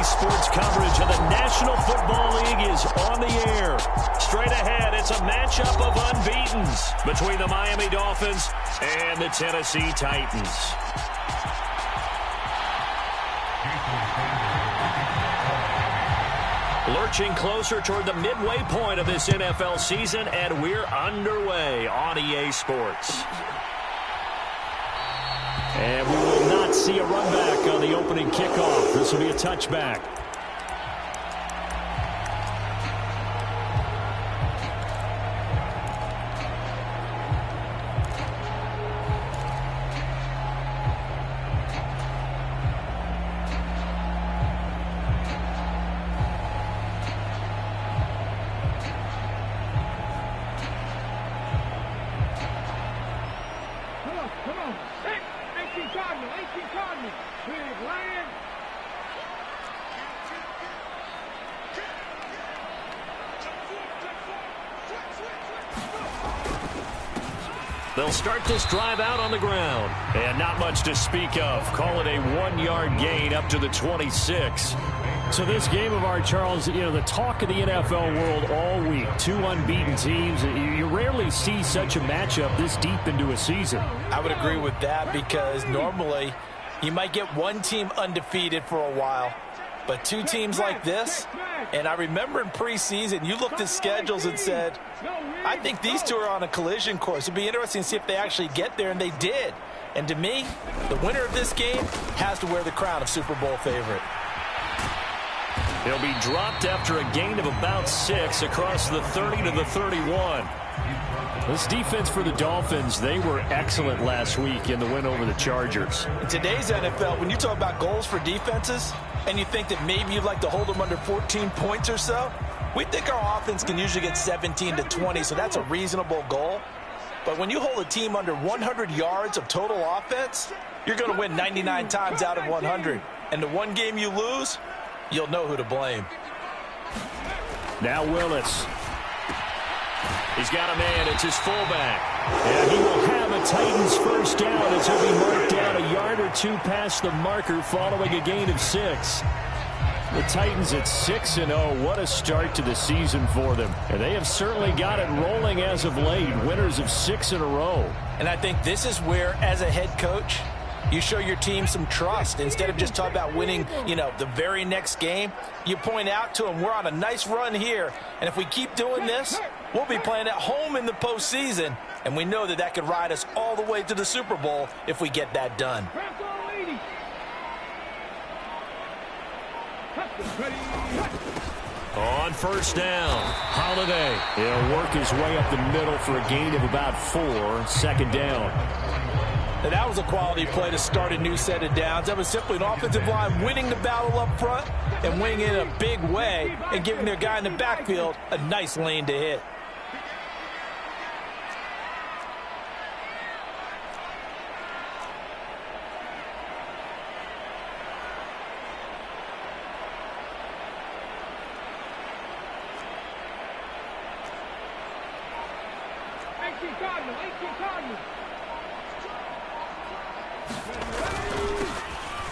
Sports coverage of the National Football League is on the air. Straight ahead, it's a matchup of unbeatens between the Miami Dolphins and the Tennessee Titans. Lurching closer toward the midway point of this NFL season, and we're underway on EA Sports. And we will not see a run back on the opening kickoff. This will be a touchback. They'll start this drive out on the ground. And not much to speak of. Call it a 1-yard gain up to the 26. So this game of ours, Charles, the talk of the NFL world all week. Two unbeaten teams. You rarely see such a matchup this deep into a season. I would agree with that because normally you might get one team undefeated for a while. But two teams like this, and I remember in preseason, you looked at schedules and said, I think these two are on a collision course. It'd be interesting to see if they actually get there, and they did. And to me, the winner of this game has to wear the crown of Super Bowl favorite. He'll be dropped after a gain of about 6 across the 30 to the 31. This defense for the Dolphins, they were excellent last week in the win over the Chargers. In today's NFL, when you talk about goals for defenses, and you think that maybe you'd like to hold them under 14 points or so, we think our offense can usually get 17 to 20, so that's a reasonable goal. But when you hold a team under 100 yards of total offense, you're going to win 99 times out of 100. And the one game you lose, you'll know who to blame. Now Willis. He's got a man. It's his fullback. And he will have a Titans first down as he'll be marked down a yard or two past the marker following a gain of 6. The Titans at 6-0. What a start to the season for them. And they have certainly got it rolling as of late. Winners of 6 in a row. And I think this is where, as a head coach, you show your team some trust. Instead of just talking about winning, the very next game, you point out to them, we're on a nice run here. And if we keep doing this, we'll be playing at home in the postseason. And we know that that could ride us all the way to the Super Bowl if we get that done. On first down, Holiday. He'll work his way up the middle for a gain of about 4. Second down. And that was a quality play to start a new set of downs. That was simply an offensive line winning the battle up front and winning it in a big way and giving their guy in the backfield a nice lane to hit.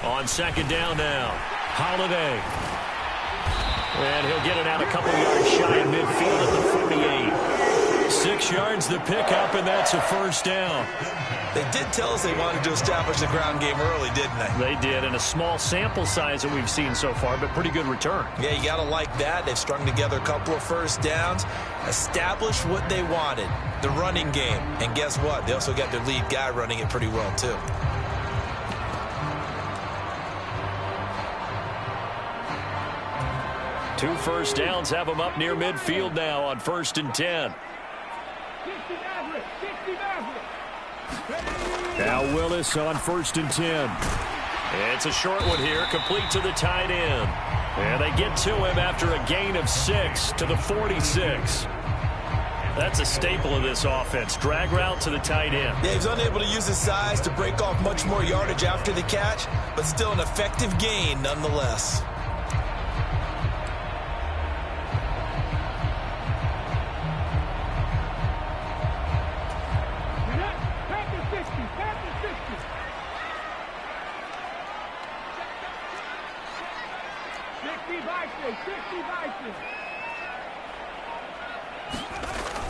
On second down now, Holiday. And he'll get it out a couple yards shy of midfield at the 48. 6 yards the pickup, and that's a first down. They did tell us they wanted to establish the ground game early, didn't they? They did, and a small sample size that we've seen so far, but pretty good return. Yeah, you got to like that. They've strung together a couple of first downs, established what they wanted, the running game. And guess what? They also got their lead guy running it pretty well, too. Two first downs have them up near midfield now on 1st and 10. Now Willis on 1st and 10. It's a short one here, complete to the tight end. And they get to him after a gain of 6 to the 46. That's a staple of this offense. Drag route to the tight end. Yeah, he's unable to use his size to break off much more yardage after the catch, but still an effective gain nonetheless.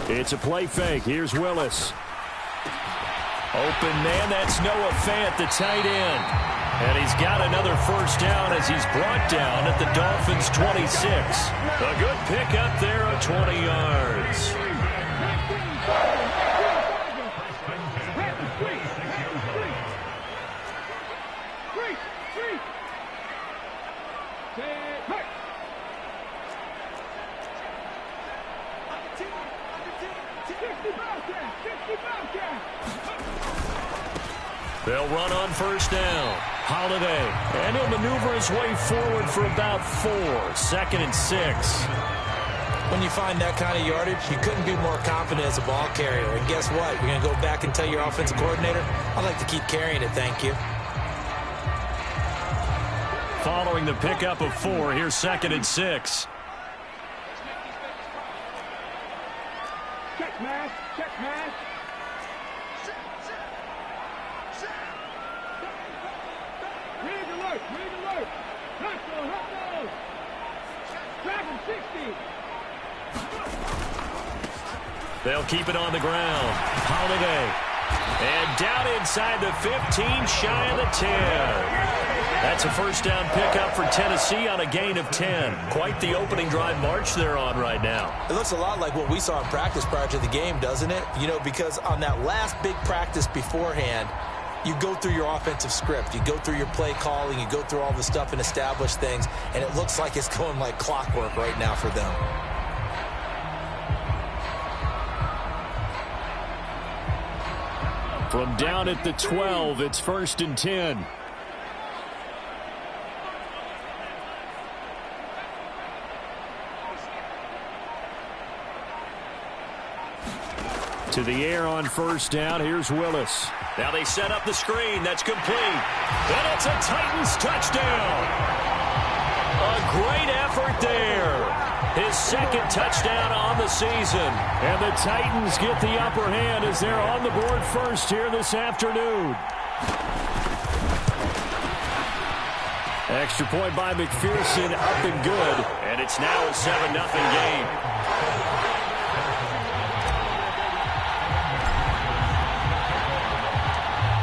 It's a play fake. Here's Willis. Open man, that's Noah Fant, the tight end. And he's got another first down as he's brought down at the Dolphins' 26. A good pickup there of 20 yards. They'll run on first down. Holiday. And he'll maneuver his way forward for about 4. 2nd and 6. When you find that kind of yardage, you couldn't be more confident as a ball carrier. And guess what? You're going to go back and tell your offensive coordinator, I'd like to keep carrying it, thank you. Following the pickup of 4, here's 2nd and 6. Check man, check man. Rig alert, rig alert. Hustle. Dragon 60. They'll keep it on the ground. Holiday. And down inside the 15, shy of the 10. That's a first down pickup for Tennessee on a gain of 10. Quite the opening drive march they're on right now. It looks a lot like what we saw in practice prior to the game, doesn't it? You know, because on that last big practice beforehand, you go through your offensive script. You go through your play calling. You go through all the stuff and establish things. And it looks like it's going like clockwork right now for them. From down at the 12, it's 1st and 10. To the air on first down. Here's Willis. Now they set up the screen. That's complete. And it's a Titans touchdown. A great effort there. His 2nd touchdown on the season. And the Titans get the upper hand as they're on the board first here this afternoon. Extra point by McPherson, up and good. And it's now a 7-0 game.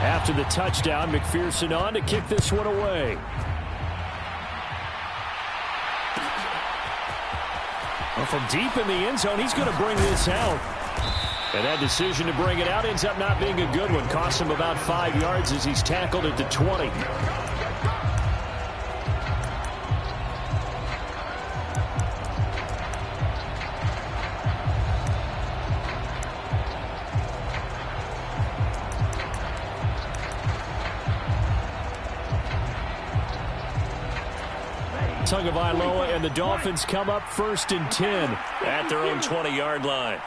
After the touchdown, McPherson on to kick this one away. Well, from deep in the end zone, he's going to bring this out. And that decision to bring it out ends up not being a good one. Costs him about 5 yards as he's tackled at the 20. Tagovailoa and the Dolphins come up 1st and 10 at their own 20-yard line.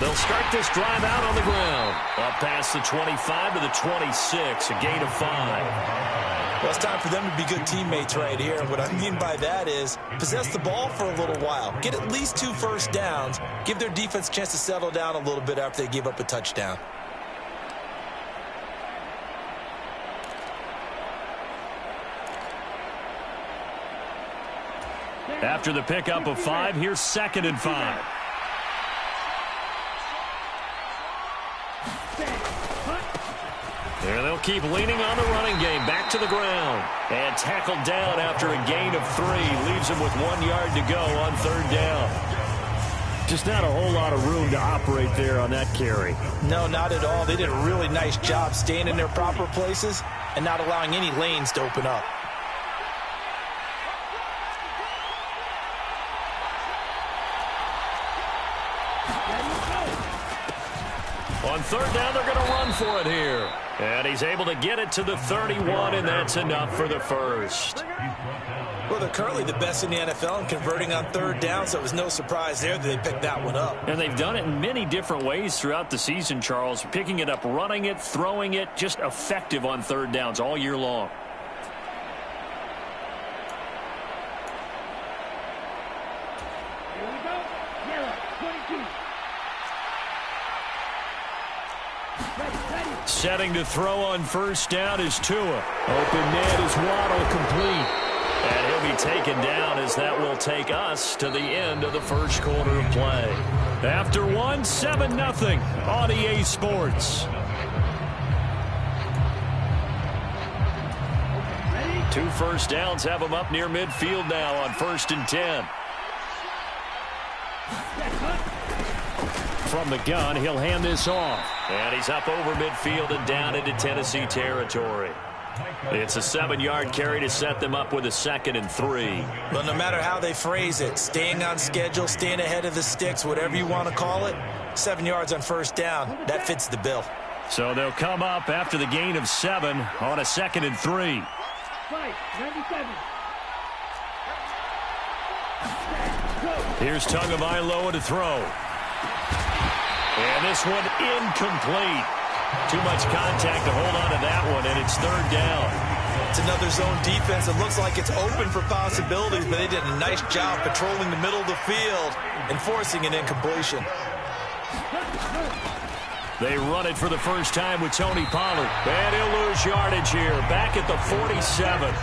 They'll start this drive out on the ground. Up past the 25 to the 26, a gain of 5. Well, it's time for them to be good teammates right here. And what I mean by that is possess the ball for a little while. Get at least 2 first downs. Give their defense a chance to settle down a little bit after they give up a touchdown. After the pickup of 5, here's 2nd and 5. And they'll keep leaning on the running game. Back to the ground. And tackled down after a gain of 3. Leaves him with 1 yard to go on 3rd down. Just not a whole lot of room to operate there on that carry. No, not at all. They did a really nice job staying in their proper places and not allowing any lanes to open up. On 3rd down, they're going to run for it here. And he's able to get it to the 31, and that's enough for the first. Well, they're currently the best in the NFL in converting on 3rd down, so it was no surprise there that they picked that one up. And they've done it in many different ways throughout the season, Charles. Picking it up, running it, throwing it, just effective on 3rd downs all year long. Here we go. Yellow, 22. Ready. Setting to throw on first down is Tua. Open net is Waddle, complete. And he'll be taken down as that will take us to the end of the first quarter of play. After one, 7-0 on EA Sports. 2 first downs have him up near midfield now on 1st and 10. From the gun, he'll hand this off. And he's up over midfield and down into Tennessee territory. It's a 7-yard carry to set them up with a 2nd and 3. But no matter how they phrase it, staying on schedule, staying ahead of the sticks, whatever you want to call it, 7 yards on first down, that fits the bill. So they'll come up after the gain of 7 on a 2nd and 3. Right, 97. Here's Tagovailoa to throw. And this one incomplete. Too much contact to hold on to that one, and it's 3rd down. It's another zone defense. It looks like it's open for possibilities, but they did a nice job patrolling the middle of the field and forcing an incompletion. They run it for the first time with Tony Pollard. And he'll lose yardage here, back at the 47.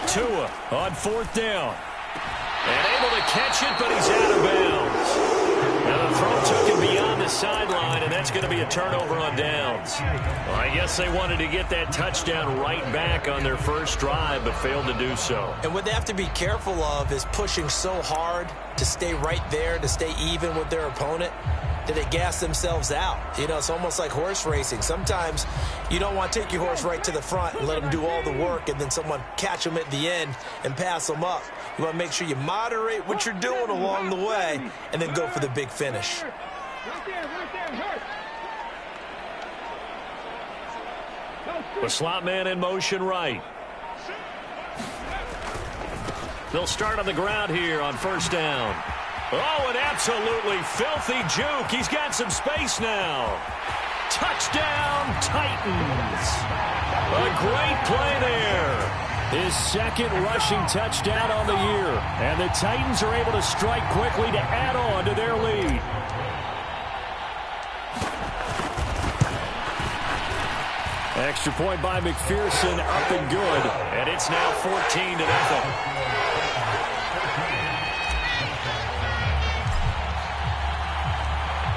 Tua on 4th down. And able to catch it, but he's out of bounds. Now the throw took him beyond the sideline, and that's going to be a turnover on downs. Well, I guess they wanted to get that touchdown right back on their first drive, but failed to do so. And what they have to be careful of is pushing so hard to stay right there, to stay even with their opponent, that they gas themselves out. You know, it's almost like horse racing. Sometimes you don't want to take your horse right to the front and let them do all the work and then someone catch them at the end and pass them up. You want to make sure you moderate what you're doing along the way and then go for the big finish. Right there, hurt. The slot man in motion right. They'll start on the ground here on first down. Oh, an absolutely filthy juke. He's got some space now. Touchdown, Titans. A great play there. His 2nd rushing touchdown on the year. And the Titans are able to strike quickly to add on to their lead. Extra point by McPherson, up and good. And it's now 14-0.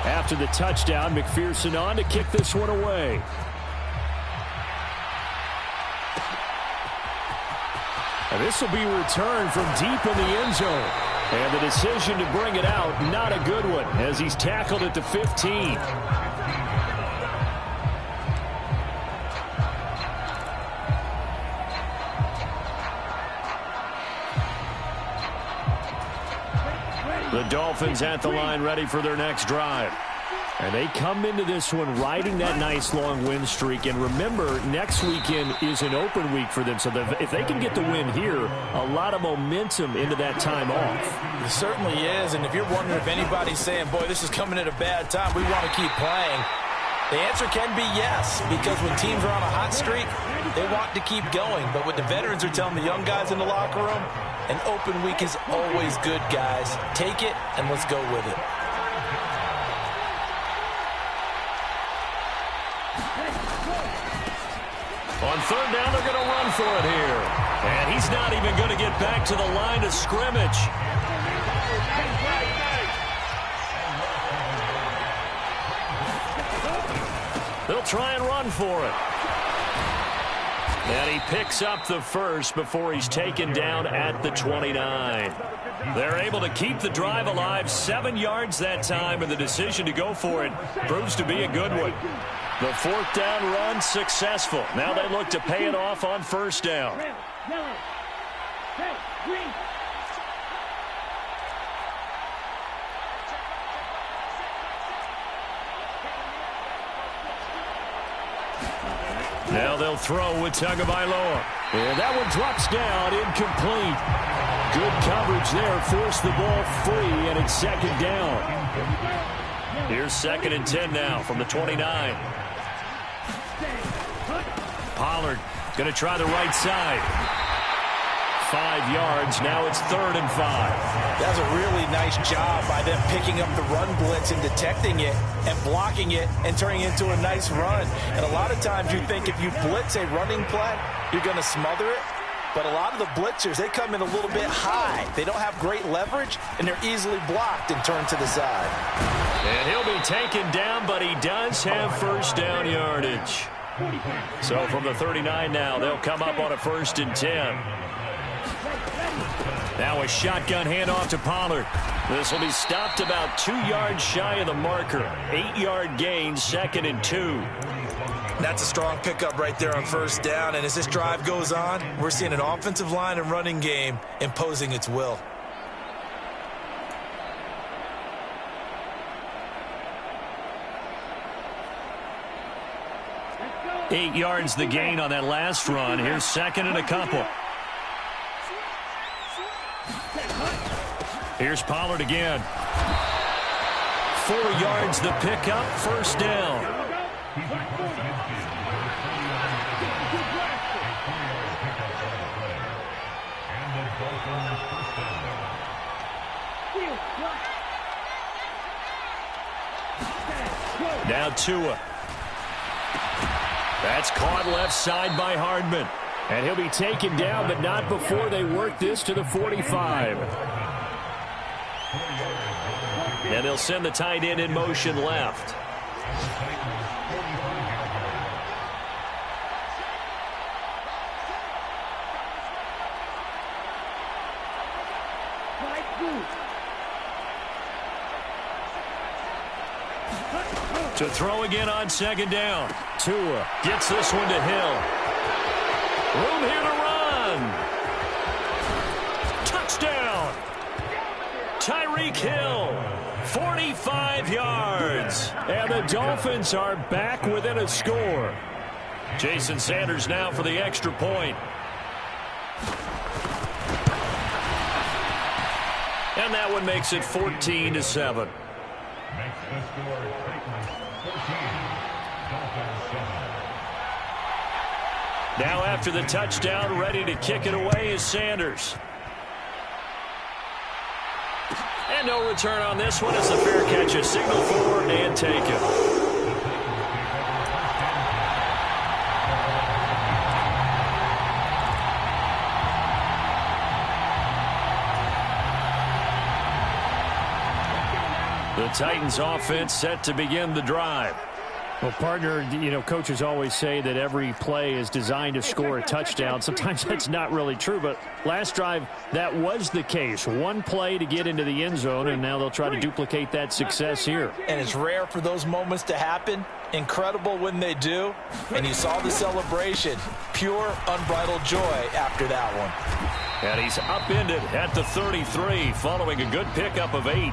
After the touchdown, McPherson on to kick this one away. And this will be returned from deep in the end zone. And the decision to bring it out, not a good one, as he's tackled at the 15. The Dolphins at the line, ready for their next drive. And they come into this one riding that nice long win streak. And remember, next weekend is an open week for them. So if they can get the win here, a lot of momentum into that time off. It certainly is. And if you're wondering if anybody's saying, boy, this is coming at a bad time, we want to keep playing, the answer can be yes. Because when teams are on a hot streak, they want to keep going. But what the veterans are telling the young guys in the locker room, an open week is always good, guys. Take it, and let's go with it. On 3rd down, they're going to run for it here. And he's not even going to get back to the line of scrimmage. They'll try and run for it. And he picks up the first before he's taken down at the 29. They're able to keep the drive alive, 7 yards that time, and the decision to go for it proves to be a good one. The 4th down run successful. Now they look to pay it off on first down. Now they'll throw with Tagovailoa. And that one drops down, incomplete. Good coverage there, forced the ball free, and it's 2nd down. Here's 2nd and 10 now from the 29. Pollard going to try the right side. 5 yards. Now it's 3rd and 5. That's a really nice job by them picking up the run blitz and detecting it and blocking it and turning it into a nice run. And a lot of times you think if you blitz a running play, you're going to smother it. But a lot of the blitzers, they come in a little bit high. They don't have great leverage, and they're easily blocked and turned to the side. And he'll be taken down, but he does have first down yardage. So from the 39 now, they'll come up on a 1st and 10. Now a shotgun handoff to Pollard. This will be stopped about 2 yards shy of the marker. 8-yard gain, 2nd and 2. That's a strong pickup right there on 1st down. And as this drive goes on, we're seeing an offensive line and running game imposing its will. Go. 8 yards the gain on that last run. Here's 2nd and a couple. Here's Pollard again. 4 yards the pickup, 1st down. Now Tua. That's caught left side by Hardman. And he'll be taken down, but not before they work this to the 45. And they'll send the tight end in motion left. To throw again on 2nd down. Tua gets this one to Hill. Room here to run. Touchdown. Tyreek Hill. 45 yards. And the Dolphins are back within a score. Jason Sanders now for the extra point. And that one makes it 14-7. Now after the touchdown, ready to kick it away is Sanders. And no return on this one. It's a fair catch, a signal for and taken. The Titans offense set to begin the drive. Well, partner, coaches always say that every play is designed to score a touchdown. Sometimes that's not really true, but last drive, that was the case. One play to get into the end zone, and now they'll try to duplicate that success here. And it's rare for those moments to happen. Incredible when they do. And you saw the celebration. Pure, unbridled joy after that one. And he's upended at the 33, following a good pickup of 8.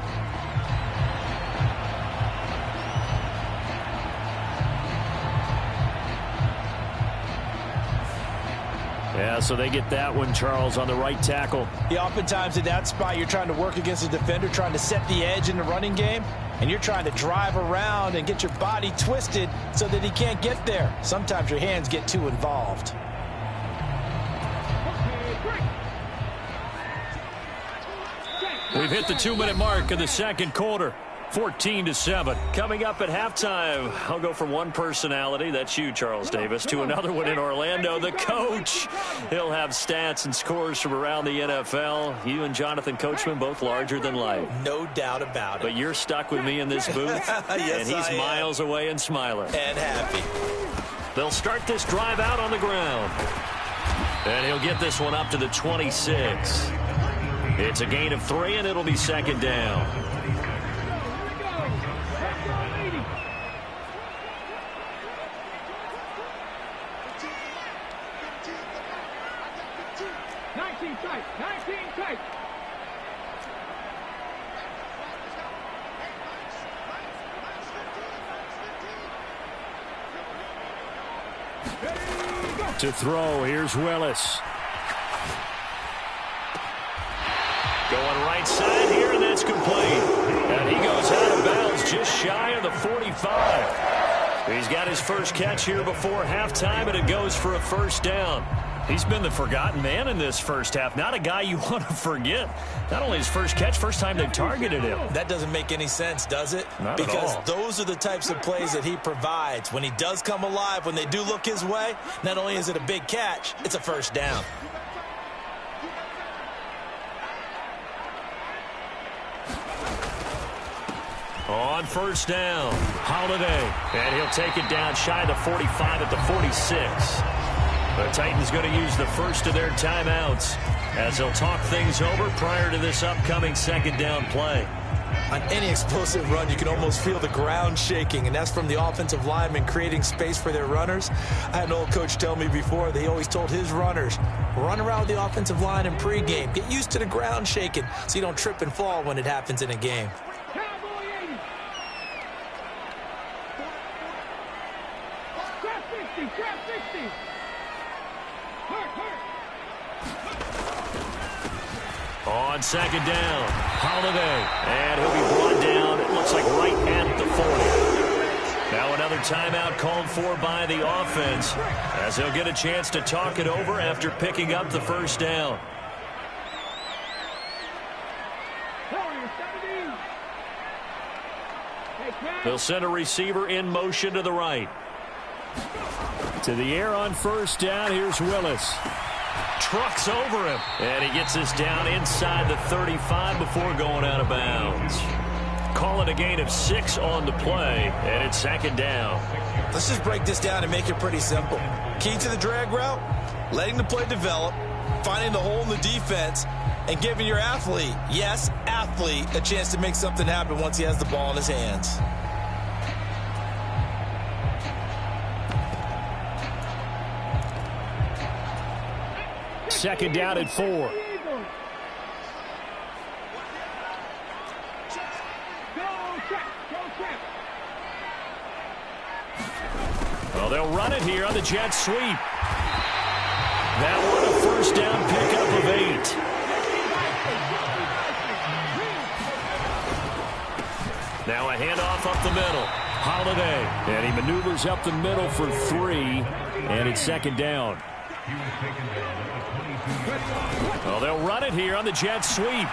Yeah, so they get that one, Charles, on the right tackle. Yeah, oftentimes in that spot, you're trying to work against a defender, trying to set the edge in the running game, and you're trying to drive around and get your body twisted so that he can't get there. Sometimes your hands get too involved. We've hit the 2-minute mark in the second quarter. 14-7. Coming up at halftime, I'll go from one personality, that's you, Charles Davis, to another one in Orlando, the coach. He'll have stats and scores from around the NFL. You and Jonathan Coachman, both larger than life. No doubt about it. But you're stuck with me in this booth, yes, and he's miles away and smiling. And happy. They'll start this drive out on the ground. And he'll get this one up to the 26. It's a gain of 3, and it'll be 2nd down. To throw, here's Willis. Going right side here, and that's complete. And he goes out of bounds just shy of the 45. He's got his first catch here before halftime, and it goes for a 1st down. He's been the forgotten man in this first half. Not a guy you want to forget. Not only his first catch, first time they've targeted him. That doesn't make any sense, does it? Not because at all. Those are the types of plays that he provides. When he does come alive, when they do look his way, not only is it a big catch, it's a first down. On first down, Holiday. And he'll take it down shy of the 45 at the 46. The Titans going to use the first of their timeouts as they'll talk things over prior to this upcoming second down play. On any explosive run, you can almost feel the ground shaking, and that's from the offensive linemen creating space for their runners. I had an old coach tell me before, they always told his runners, run around the offensive line in pregame. Get used to the ground shaking so you don't trip and fall when it happens in a game. Cowboy 80. Trap 60. Trap 60. On second down, Holiday. And he'll be brought down, it looks like right at the 40. Now another timeout called for by the offense as they'll get a chance to talk it over after picking up the first down. They'll send a receiver in motion to the right. To the air on first down, here's Willis. Trucks over him, and he gets this down inside the 35 before going out of bounds. Call it a gain of 6 on the play, and it's second down. Let's just break this down and make it pretty simple. Key to the drag route, letting the play develop, finding the hole in the defense, and giving your athlete, yes, athlete, a chance to make something happen once he has the ball in his hands. Second down at 4. Well, they'll run it here on the jet sweep. That one a first down pickup of 8. Now a handoff up the middle. Holiday. And he maneuvers up the middle for 3. And it's second down. Well, they'll run it here on the jet sweep.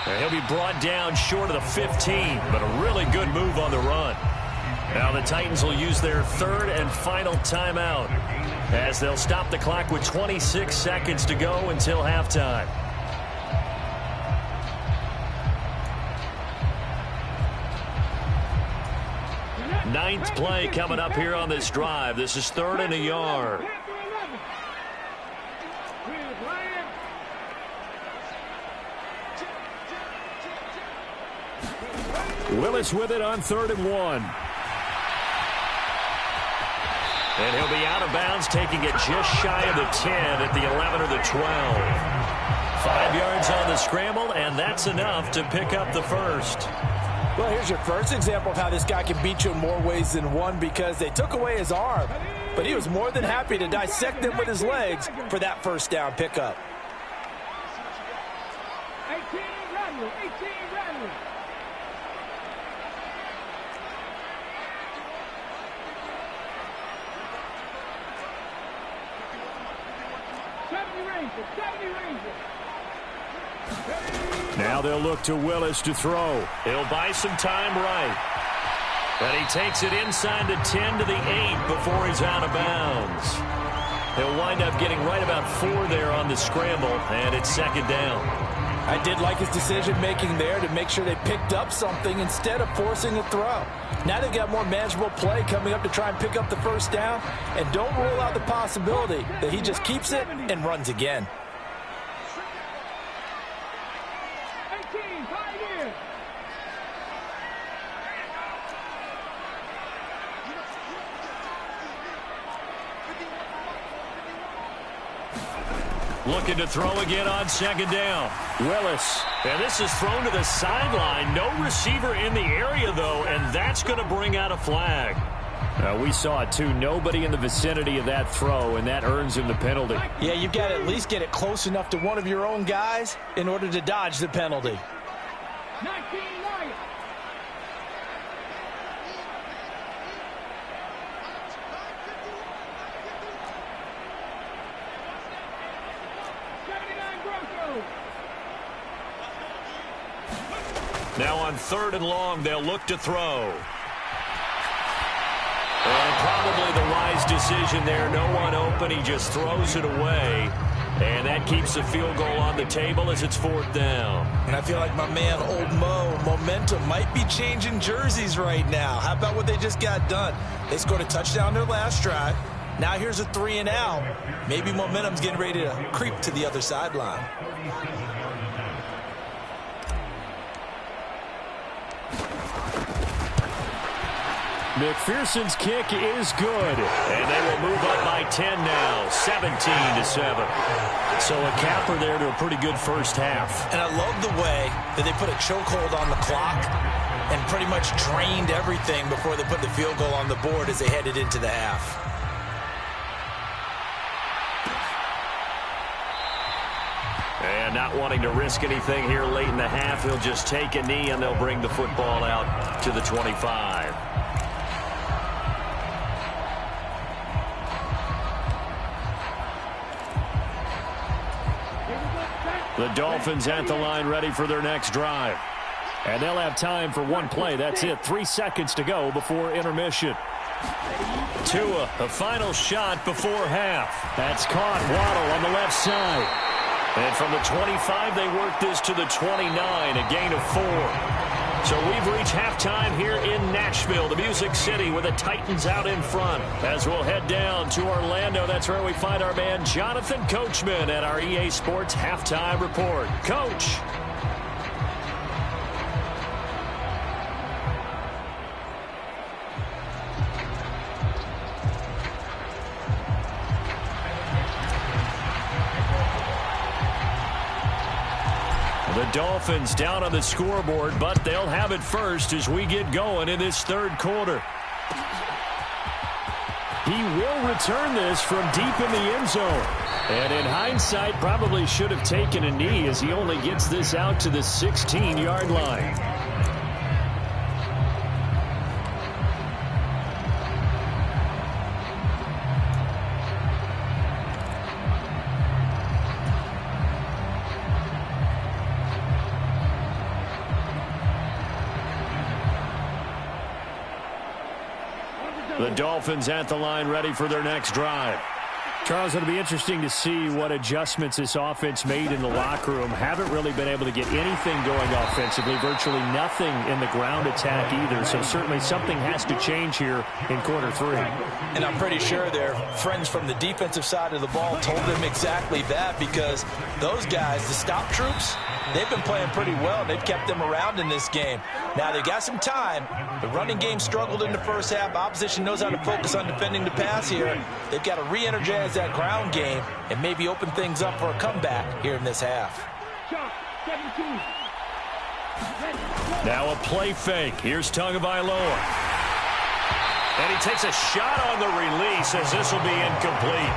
And he'll be brought down short of the 15, but a really good move on the run. Now the Titans will use their third and final timeout as they'll stop the clock with 26 seconds to go until halftime. Ninth play coming up here on this drive. This is 3rd and a yard. Willis with it on 3rd and 1. And he'll be out of bounds, taking it just shy of the 10 at the 11 or the 12. 5 yards on the scramble, and that's enough to pick up the first. Well, here's your first example of how this guy can beat you in more ways than one, because they took away his arm, but he was more than happy to dissect them with his legs for that first down pickup. 18 Radley. 18 Radley. Now they'll look to Willis to throw. He'll buy some time right. But he takes it inside the 10 to the 8 before he's out of bounds. He'll wind up getting right about 4 there on the scramble, and it's second down. I did like his decision-making there to make sure they picked up something instead of forcing a throw. Now they've got more manageable play coming up to try and pick up the first down, and don't rule out the possibility that he just keeps it and runs again. 18, Pioneer. Looking to throw again on second down. Willis. And this is thrown to the sideline. No receiver in the area, though, and that's going to bring out a flag. We saw it, too. Nobody in the vicinity of that throw, and that earns him the penalty. Yeah, you've got to at least get it close enough to one of your own guys in order to dodge the penalty. 19 Wyatt. Now on 3rd and long, they'll look to throw. And probably the wise decision there. No one open. He just throws it away. And that keeps the field goal on the table as it's 4th down. And I feel like my man, Old Mo, momentum might be changing jerseys right now. How about what they just got done? They scored a touchdown their last drive. Now here's a 3 and out. Maybe momentum's getting ready to creep to the other sideline. McPherson's kick is good. And they will move up by 10 now, 17-7. So a capper there to a pretty good first half. And I love the way that they put a chokehold on the clock and pretty much drained everything before they put the field goal on the board as they headed into the half. And not wanting to risk anything here late in the half, he'll just take a knee and they'll bring the football out to the 25. The Dolphins at the line ready for their next drive. And they'll have time for one play. That's it. 3 seconds to go before intermission. Tua, a final shot before half. That's caught. Waddle on the left side. And from the 25, they work this to the 29, a gain of 4. So we've reached halftime here in Nashville, the Music City, with the Titans out in front. As we'll head down to Orlando, that's where we find our man Jonathan Coachman at our EA Sports Halftime Report. Coach. The Dolphins down on the scoreboard, but they'll have it first as we get going in this 3rd quarter. He will return this from deep in the end zone. And in hindsight, probably should have taken a knee as he only gets this out to the 16-yard line. The Dolphins at the line ready for their next drive. Charles, it'll be interesting to see what adjustments this offense made in the locker room. Haven't really been able to get anything going offensively. Virtually nothing in the ground attack either. So certainly something has to change here in quarter 3. And I'm pretty sure their friends from the defensive side of the ball told them exactly that, because those guys, the stop troops, they've been playing pretty well. They've kept them around in this game. Now they've got some time. The running game struggled in the first half. Opposition knows how to focus on defending the pass here. They've got to re-energize that ground game and maybe open things up for a comeback here in this half. Now a play fake. Here's Tagovailoa. And he takes a shot on the release as this will be incomplete.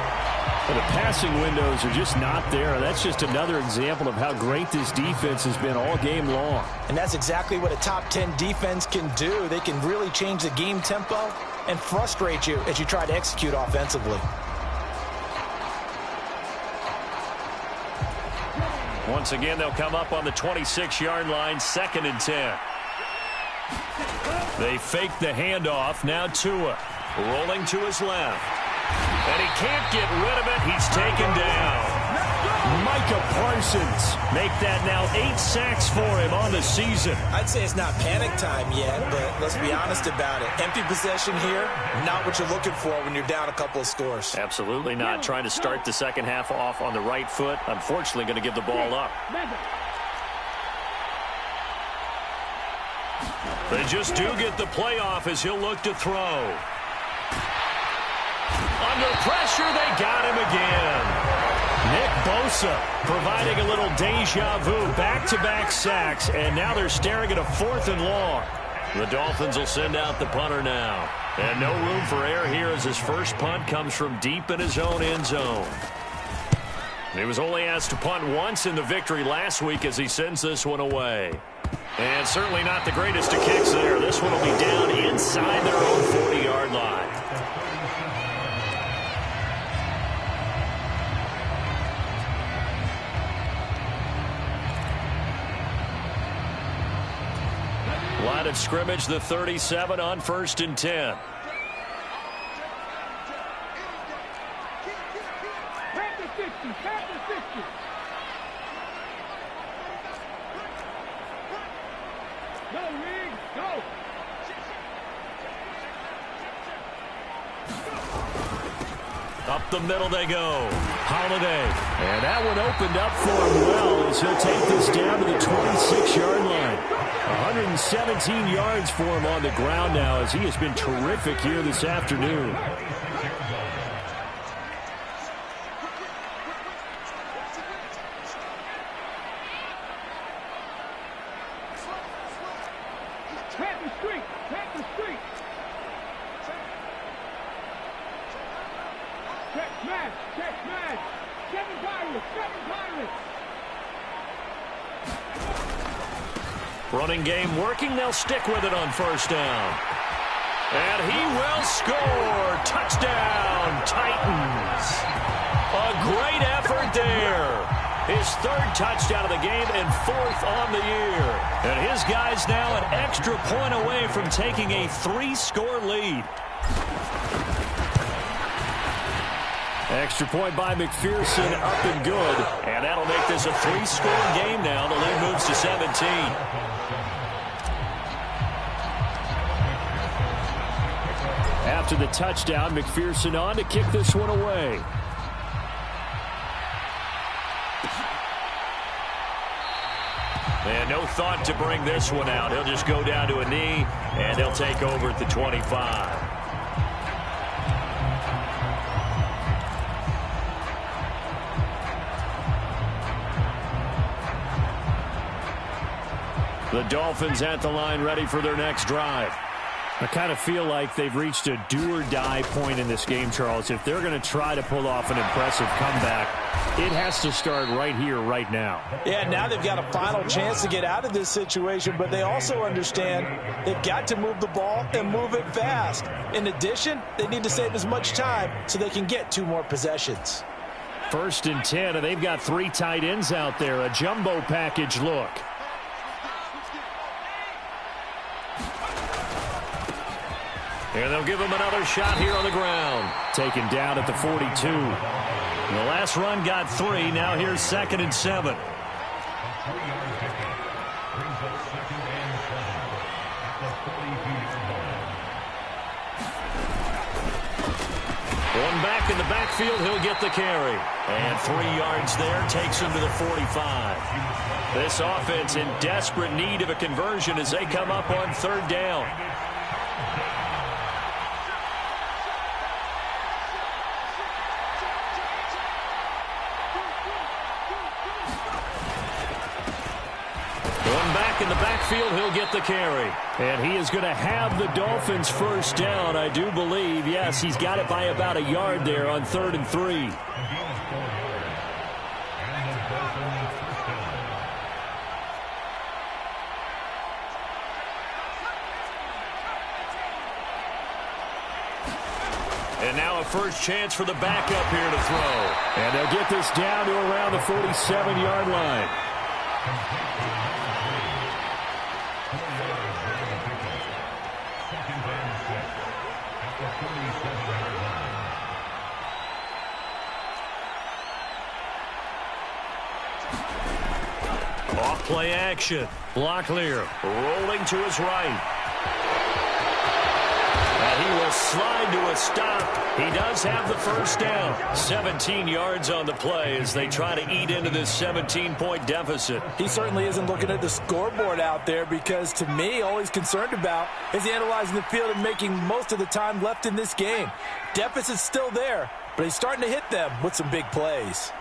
Well, the passing windows are just not there. That's just another example of how great this defense has been all game long. And that's exactly what a top 10 defense can do. They can really change the game tempo and frustrate you as you try to execute offensively. Once again, they'll come up on the 26-yard line, 2nd and 10. They fake the handoff. Now Tua rolling to his left. And he can't get rid of it. He's taken down. Micah Parsons make that now 8 sacks for him on the season. I'd say it's not panic time yet, but let's be honest about it. Empty possession here, not what you're looking for when you're down a couple of scores. Absolutely not. Trying to start the second half off on the right foot. Unfortunately, going to give the ball up. They just do get the playoff as he'll look to throw. Under pressure, they got him again. Nick Bosa providing a little deja vu, back-to-back sacks, and now they're staring at a 4th and long. The Dolphins will send out the punter now. And no room for error here as his first punt comes from deep in his own end zone. He was only asked to punt once in the victory last week as he sends this one away. And certainly not the greatest of kicks there. This one will be down inside their own 40-yard line. Line of scrimmage, the 37 on 1st and 10. Panther 50, Panther 50. Go, Rig, go. Up the middle they go. Holiday. And that one opened up for him well as he'll take this down to the 26-yard line. 117 yards for him on the ground now as he has been terrific here this afternoon. Panther Street, Panther Street. Check smash, check smash. 7 Pirates, 7 Pirates. Running game working. They'll stick with it on 1st down. And he will score. Touchdown, Titans. A great effort there. His 3rd touchdown of the game and 4th on the year. And his guys now an extra point away from taking a 3-score lead. Extra point by McPherson, up and good. And that'll make this a 3-score game now. The lead moves to 17. After the touchdown, McPherson on to kick this one away. And no thought to bring this one out. He'll just go down to a knee, and they'll take over at the 25. The Dolphins at the line ready for their next drive. I kind of feel like they've reached a do-or-die point in this game, Charles. If they're going to try to pull off an impressive comeback, it has to start right here, right now. Yeah, now they've got a final chance to get out of this situation, but they also understand they've got to move the ball and move it fast. In addition, they need to save as much time so they can get 2 more possessions. 1st and 10, and they've got 3 tight ends out there. A jumbo package look. And they'll give him another shot here on the ground. Taken down at the 42. The last run got 3. Now here's 2nd and 7. One back in the backfield. He'll get the carry. And 3 yards there takes him to the 45. This offense in desperate need of a conversion as they come up on 3rd down. In the backfield, he'll get the carry. And he is going to have the Dolphins 1st down, I do believe. Yes, he's got it by about a yard there on 3rd and 3. And now a first chance for the backup here to throw. And they'll get this down to around the 47-yard line. Off play action. Locklear rolling to his right. And he will slide to a stop. He does have the 1st down. 17 yards on the play as they try to eat into this 17-point deficit. He certainly isn't looking at the scoreboard out there because, to me, all he's concerned about is analyzing the field and making most of the time left in this game. Deficit's still there, but he's starting to hit them with some big plays.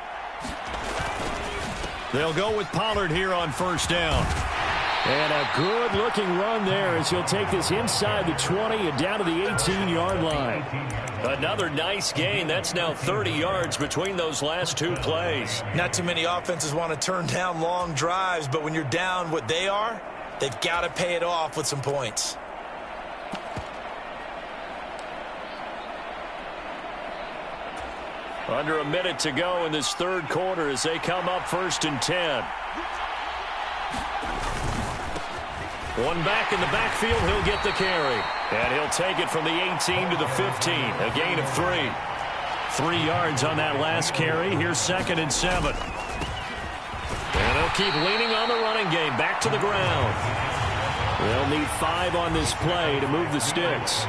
They'll go with Pollard here on 1st down. And a good-looking run there as he'll take this inside the 20 and down to the 18-yard line. Another nice gain. That's now 30 yards between those last 2 plays. Not too many offenses want to turn down long drives, but when you're down what they are, they've got to pay it off with some points. Under a minute to go in this 3rd quarter as they come up 1st and 10. One back in the backfield, he'll get the carry. And he'll take it from the 18 to the 15, a gain of 3. 3 yards on that last carry. Here's 2nd and 7. And they'll keep leaning on the running game. Back to the ground. They'll need 5 on this play to move the sticks.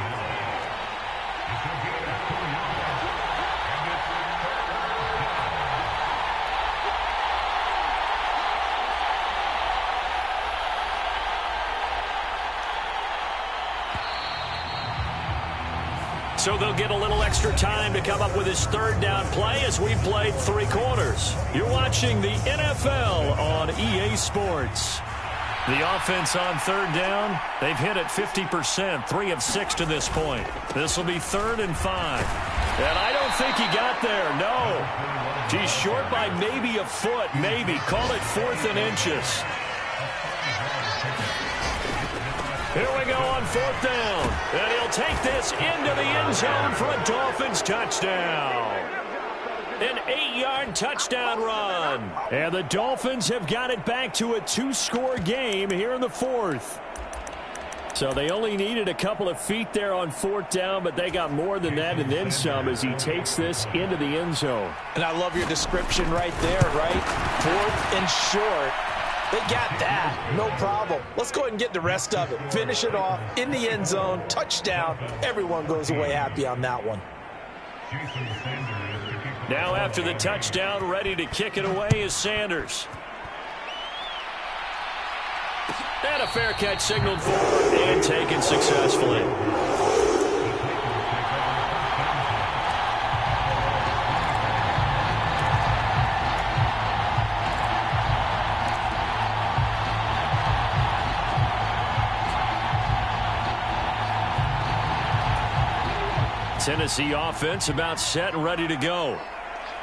So they'll get a little extra time to come up with his 3rd down play as we played 3 quarters. You're watching the NFL on EA Sports. The offense on 3rd down, they've hit it 50%, 3 of 6 to this point. This will be 3rd and 5. And I don't think he got there, no. He's short by maybe a foot, maybe. Call it 4th and inches. Here we go on 4th down. And he'll take this into the end zone for a Dolphins touchdown. An 8-yard touchdown run. And the Dolphins have got it back to a 2-score game here in the 4th. So they only needed a couple of feet there on 4th down, but they got more than that and then some as he takes this into the end zone. And I love your description right there, right? 4th and short. They got that. No problem. Let's go ahead and get the rest of it. Finish it off in the end zone. Touchdown. Everyone goes away happy on that one. Now after the touchdown, ready to kick it away is Sanders. And a fair catch signaled for and taken successfully. Tennessee offense about set and ready to go.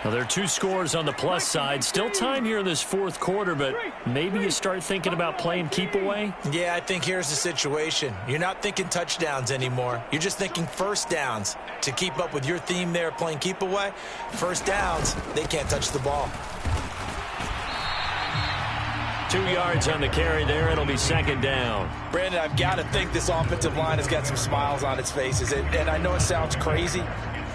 Now, there are 2 scores on the plus side. Still time here in this 4th quarter, but maybe you start thinking about playing keep away? Yeah, I think here's the situation. You're not thinking touchdowns anymore. You're just thinking 1st downs. To keep up with your theme there, playing keep away, 1st downs, they can't touch the ball. 2 yards on the carry there. It'll be 2nd down. Brandon, I've got to think this offensive line has got some smiles on its faces. And I know it sounds crazy,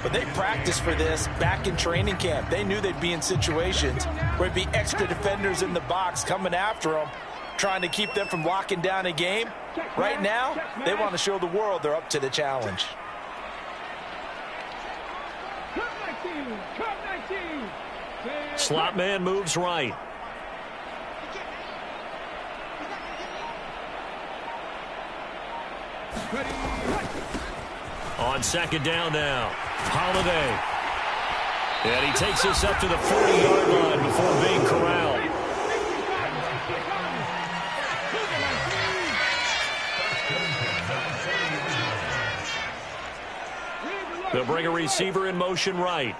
but they practiced for this back in training camp. They knew they'd be in situations where there'd be extra defenders in the box coming after them, trying to keep them from locking down a game. Right now, they want to show the world they're up to the challenge. Slot man moves right. On 2nd down now, Holiday. And he takes this up to the 40-yard line before being corralled. They'll bring a receiver in motion right.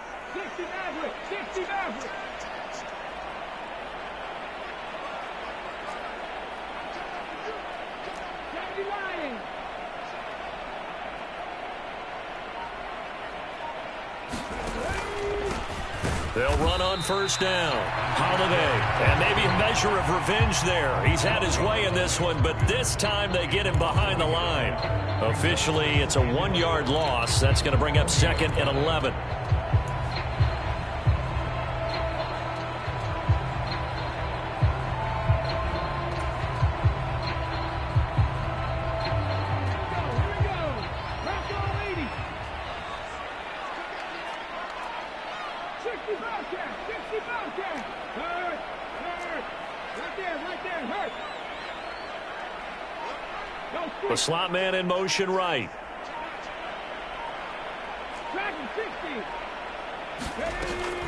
They'll run on 1st down. Holiday. And maybe a measure of revenge there. He's had his way in this one, but this time they get him behind the line. Officially, it's a 1-yard loss. That's going to bring up 2nd and 11. The slot man in motion right.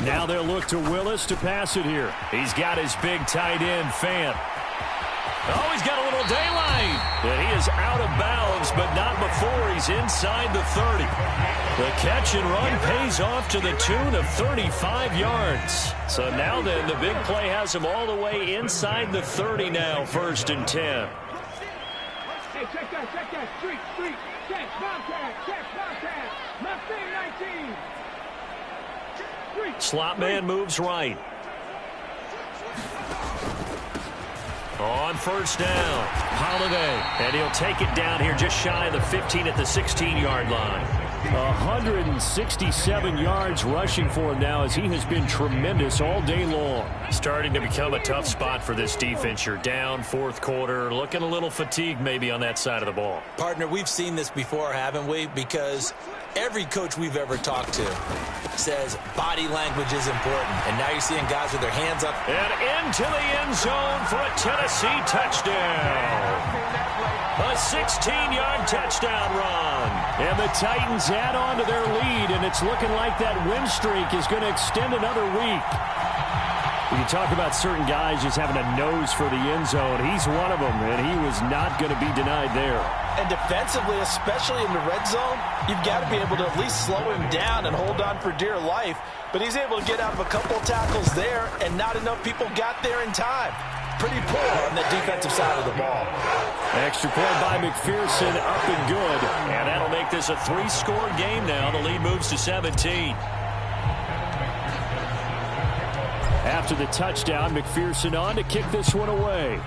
Now they'll look to Willis to pass it here. He's got his big tight end, Fant. Oh, he's got a little daylight. And he is out of bounds, but not before he's inside the 30. The catch and run pays off to the tune of 35 yards. So now then, the big play has him all the way inside the 30 now, 1st and 10. Hey, check that, street, check, Bobcat, Mustang 19. Street, slot man moves right. On first down, Holiday. And he'll take it down here just shy of the 15 at the 16-yard line. 167 yards rushing for him now as he has been tremendous all day long. Starting to become a tough spot for this defense. You're down fourth quarter, looking a little fatigued maybe on that side of the ball. Partner, we've seen this before, haven't we? Because every coach we've ever talked to says body language is important. And now you're seeing guys with their hands up. And into the end zone for a Tennessee touchdown. A 16-yard touchdown run. And the Titans add on to their lead, and it's looking like that win streak is going to extend another week. You talk about certain guys just having a nose for the end zone. He's one of them, and he was not going to be denied there. And defensively, especially in the red zone, you've got to be able to at least slow him down and hold on for dear life. But he's able to get out of a couple of tackles there, and not enough people got there in time. Pretty poor on the defensive side of the ball. Extra point by McPherson, up and good. And that'll make this a 3-score game now. The lead moves to 17. After the touchdown, McPherson on to kick this one away.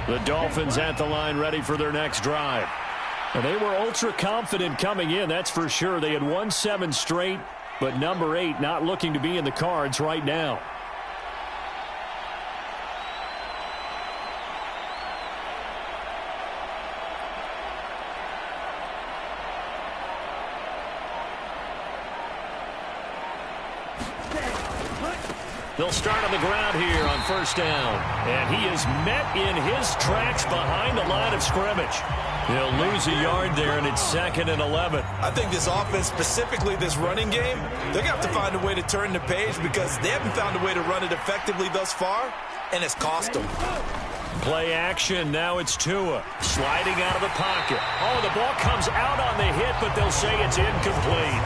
The Dolphins at the line ready for their next drive. And they were ultra confident coming in, that's for sure. They had won 7 straight, but number 8 not looking to be in the cards right now. They'll start on the ground here on first down. And he is met in his tracks behind the line of scrimmage. He'll lose a yard there, and it's 2nd and 11. I think this offense, specifically this running game, they're going to have to find a way to turn the page because they haven't found a way to run it effectively thus far, and it's cost them. Play action. Now it's Tua sliding out of the pocket. Oh, the ball comes out on the hit, but they'll say it's incomplete.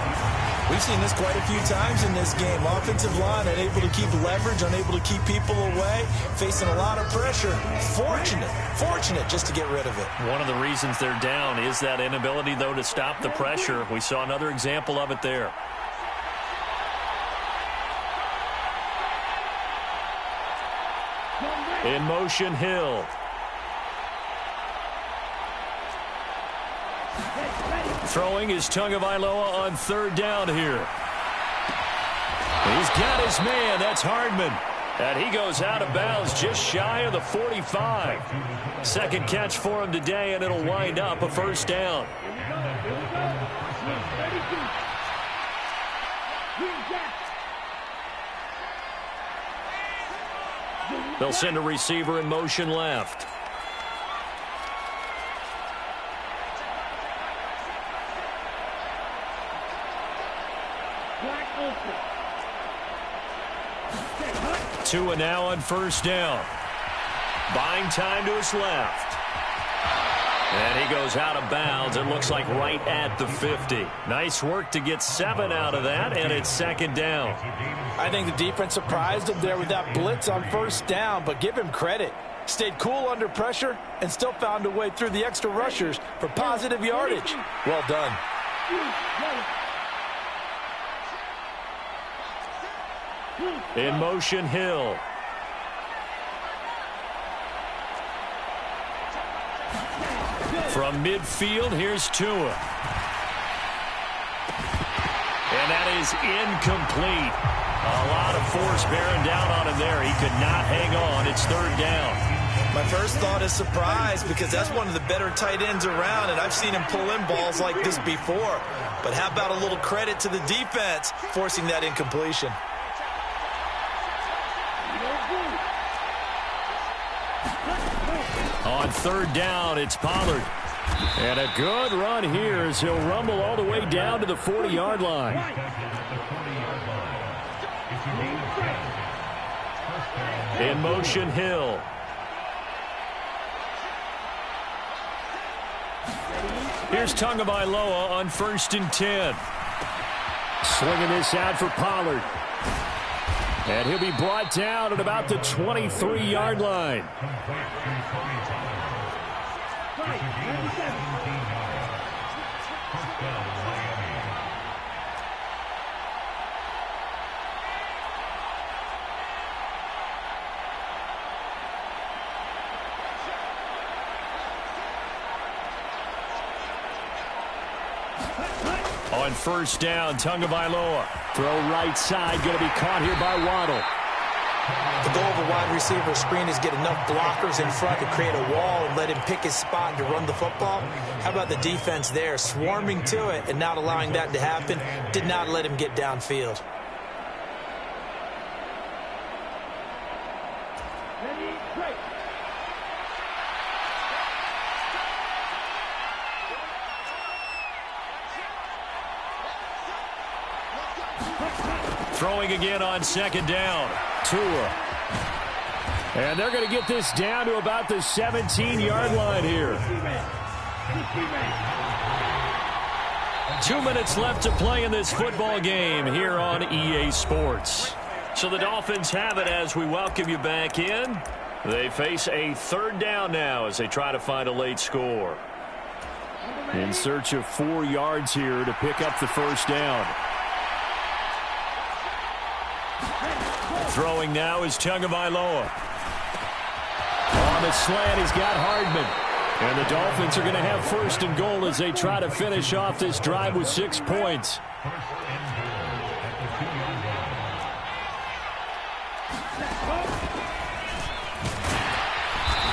We've seen this quite a few times in this game. Offensive line unable to keep leverage, unable to keep people away, facing a lot of pressure. Fortunate just to get rid of it. One of the reasons they're down is that inability, though, to stop the pressure. We saw another example of it there. In motion, Hill. Throwing is Tagovailoa on third down here. He's got his man. That's Hardman. And he goes out of bounds just shy of the 45. Second catch for him today, and it'll wind up a first down. They'll send a receiver in motion left. Tua now on first down. Buying time to his left. And he goes out of bounds. It looks like right at the 50. Nice work to get 7 out of that, and it's 2nd down. I think the defense surprised him there with that blitz on first down, but give him credit. Stayed cool under pressure and still found a way through the extra rushers for positive yardage. Well done. In motion, Hill. From midfield, here's Tua. And that is incomplete. A lot of force bearing down on him there. He could not hang on. It's 3rd down. My first thought is surprise because that's one of the better tight ends around, and I've seen him pull in balls like this before. But how about a little credit to the defense forcing that incompletion? On 3rd down, it's Pollard. And a good run here as he'll rumble all the way down to the 40-yard line. In motion, Hill. Here's Tagovailoa on 1st and 10. Slinging this out for Pollard. And he'll be brought down at about the 23-yard line. On first down, Tagovailoa. Throw right side, going to be caught here by Waddle. The goal of a wide receiver screen is get enough blockers in front to create a wall and let him pick his spot and to run the football. How about the defense there, swarming to it and not allowing that to happen? Did not let him get downfield. Ready, break. Throwing again on second down. Tua. And they're going to get this down to about the 17-yard line here. 2 minutes left to play in this football game here on EA Sports. So the Dolphins have it as we welcome you back in. They face a third down now as they try to find a late score. In search of 4 yards here to pick up the first down. Throwing now is Tagovailoa. On the slant, he's got Hardman. And the Dolphins are going to have first and goal as they try to finish off this drive with 6 points.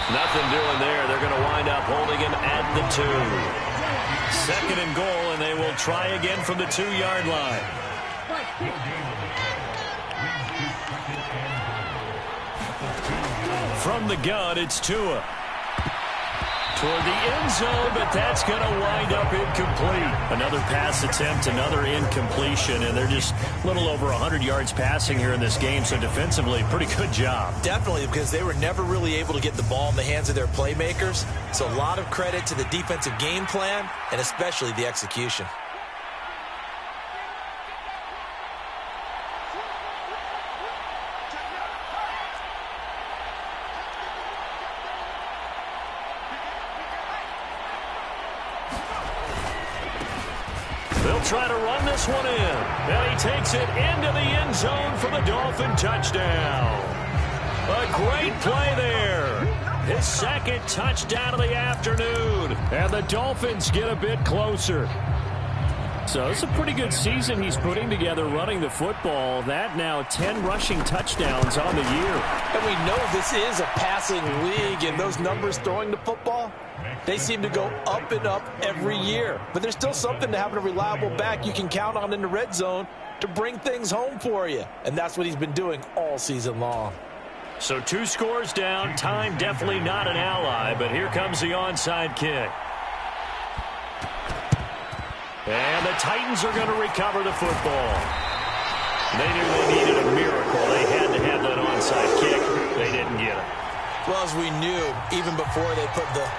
Nothing doing there. They're going to wind up holding him at the 2. Second and goal, and they will try again from the 2-yard line. From the gun, it's Tua. Toward the end zone, but that's going to wind up incomplete. Another pass attempt, another incompletion, and they're just a little over 100 yards passing here in this game, so defensively, pretty good job. Definitely, because they were never really able to get the ball in the hands of their playmakers. So a lot of credit to the defensive game plan, and especially the execution. They'll try to run this one in. And he takes it into the end zone for the Dolphin touchdown. A great play there. His second touchdown of the afternoon. And the Dolphins get a bit closer. So it's a pretty good season he's putting together running the football. That now 10 rushing touchdowns on the year. And we know this is a passing league, and those numbers throwing the football, they seem to go up and up every year. But there's still something to having a reliable back you can count on in the red zone to bring things home for you. And that's what he's been doing all season long. So 2 scores down. Time definitely not an ally, but here comes the onside kick. And the Titans are going to recover the football. They knew they needed a miracle. They had to have that onside kick. They didn't get it. Well, as we knew, even before they put the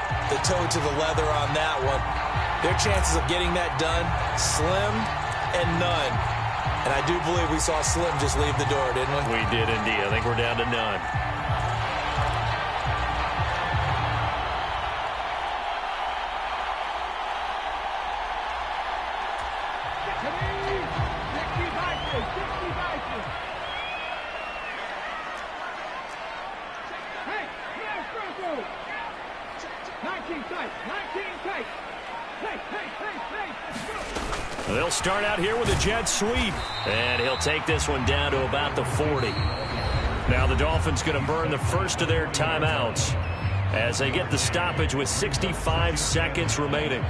toe to the leather on that one, their chances of getting that done, slim and none. And I do believe we saw Slim just leave the door, didn't we? We did indeed. I think we're down to none. They'll start out here with a jet sweep. And he'll take this one down to about the 40. Now the Dolphins going to burn the first of their timeouts as they get the stoppage with 65 seconds remaining.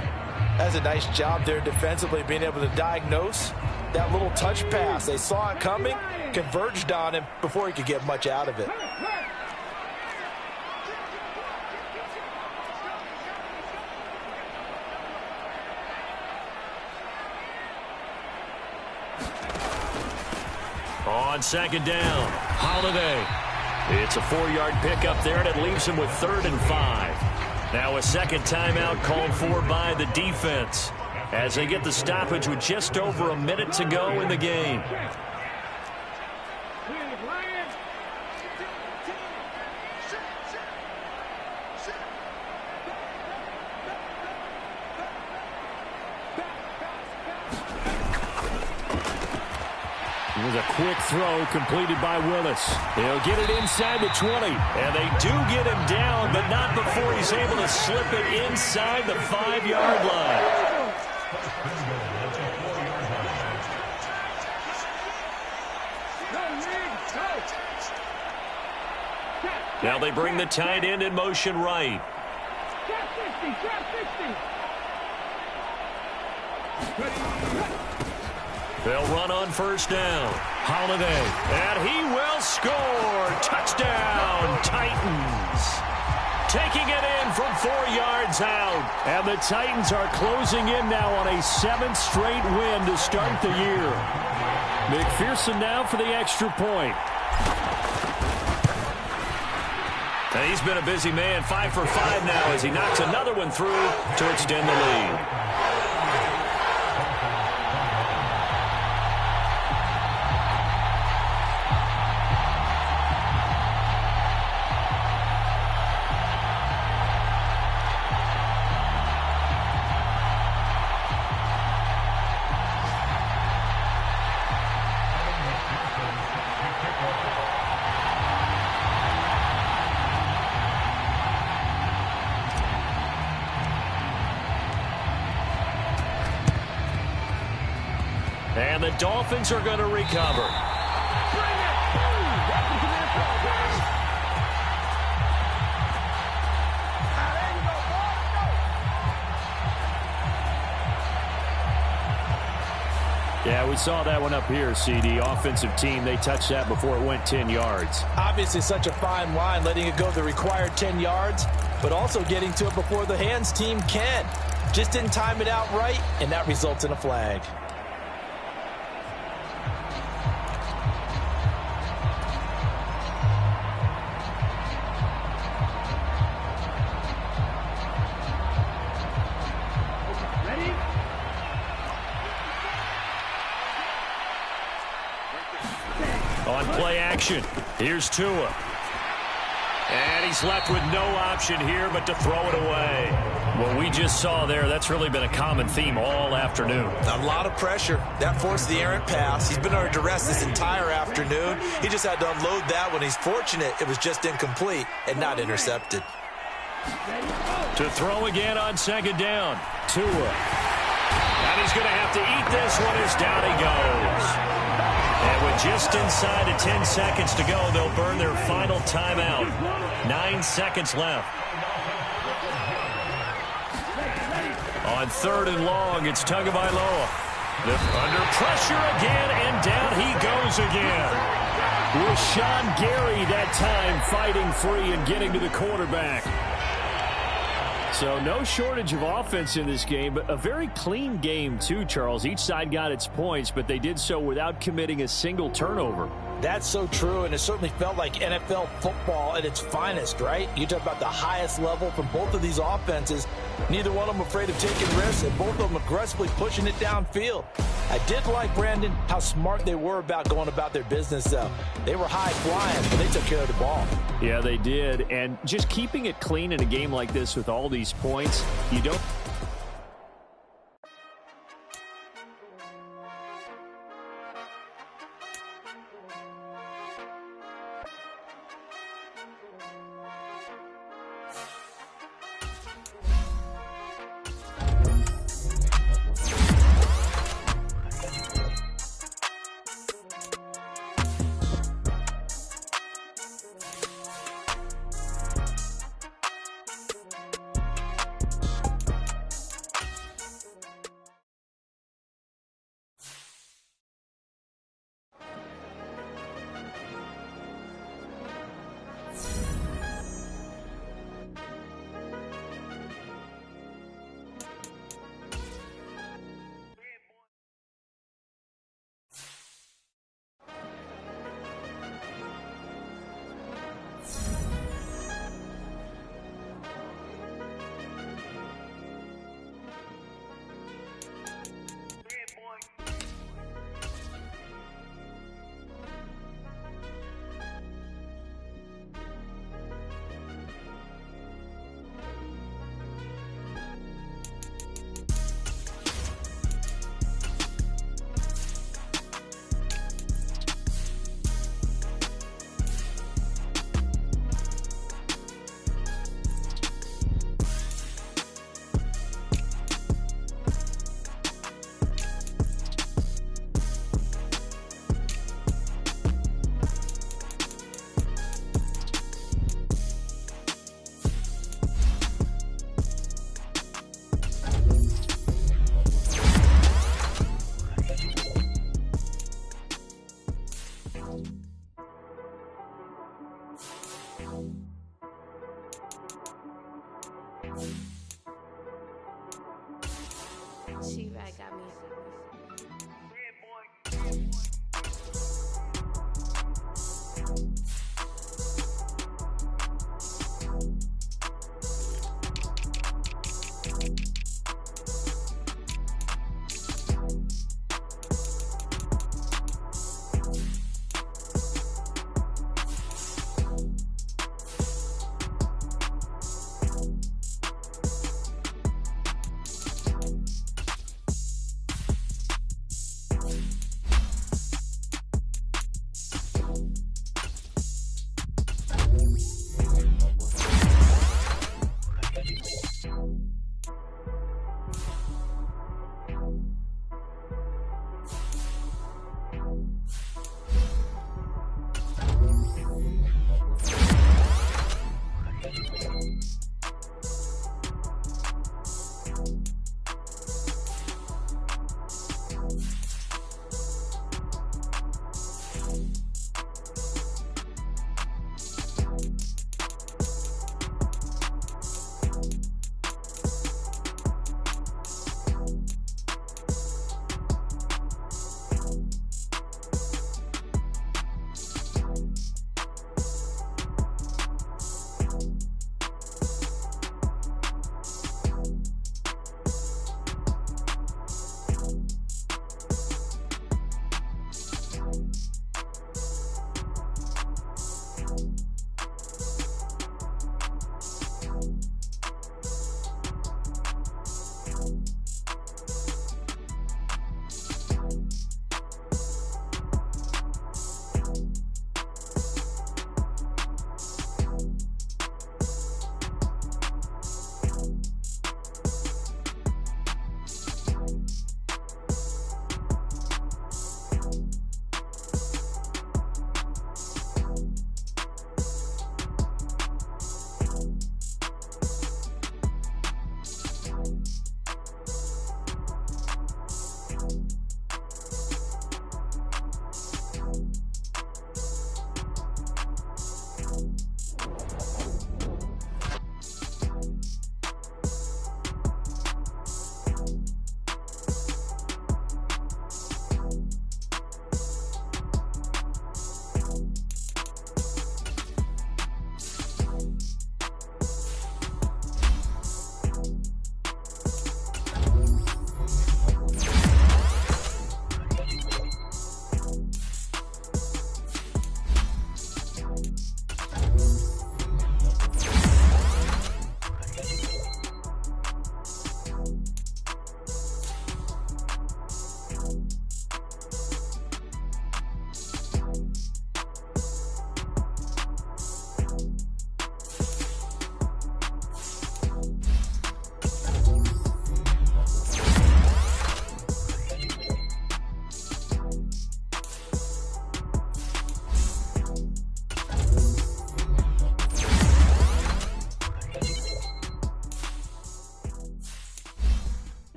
That's a nice job there defensively, being able to diagnose that little touch pass. They saw it coming, converged on him before he could get much out of it. On second down, Holiday. It's a 4-yard pickup there, and it leaves him with 3rd and 5. Now a second timeout called for by the defense as they get the stoppage with just over a minute to go in the game. Here's a quick throw completed by Willis. He'll get it inside the 20. And they do get him down, but not before he's able to slip it inside the 5-yard line. Now they bring the tight end in motion right. They'll run on first down. Holiday. And he will score. Touchdown, Titans. Taking it in from 4 yards out. And the Titans are closing in now on a 7th straight win to start the year. McPherson now for the extra point. And he's been a busy man, 5 for 5 now as he knocks another one through to extend the lead. And the Dolphins are going to recover. Yeah, we saw that one up here, CD. Offensive team, they touched that before it went 10 yards. Obviously such a fine line, letting it go the required 10 yards, but also getting to it before the hands team can. Just didn't time it out right, and that results in a flag. On play action, here's Tua. And he's left with no option here but to throw it away. What we just saw there, that's really been a common theme all afternoon. A lot of pressure. That forced the errant pass. He's been under duress this entire afternoon. He just had to unload that one. He's fortunate it was just incomplete and not intercepted. To throw again on second down. Tua. And he's going to have to eat this one as down he goes. And with just inside of 10 seconds to go, they'll burn their final timeout. 9 seconds left. On 3rd and long, it's Tagovailoa. Under pressure again, and down he goes again. Rashawn Gary that time fighting free and getting to the quarterback. So no shortage of offense in this game, but a very clean game too, Charles. Each side got its points, but they did so without committing a single turnover. That's so true, and it certainly felt like NFL football at its finest, right? You talk about the highest level from both of these offenses. Neither one of them afraid of taking risks, and both of them aggressively pushing it downfield. I did like, Brandon, how smart they were about going about their business, though. They were high-flying, but they took care of the ball. Yeah, they did, and just keeping it clean in a game like this with all these points, you don't... you.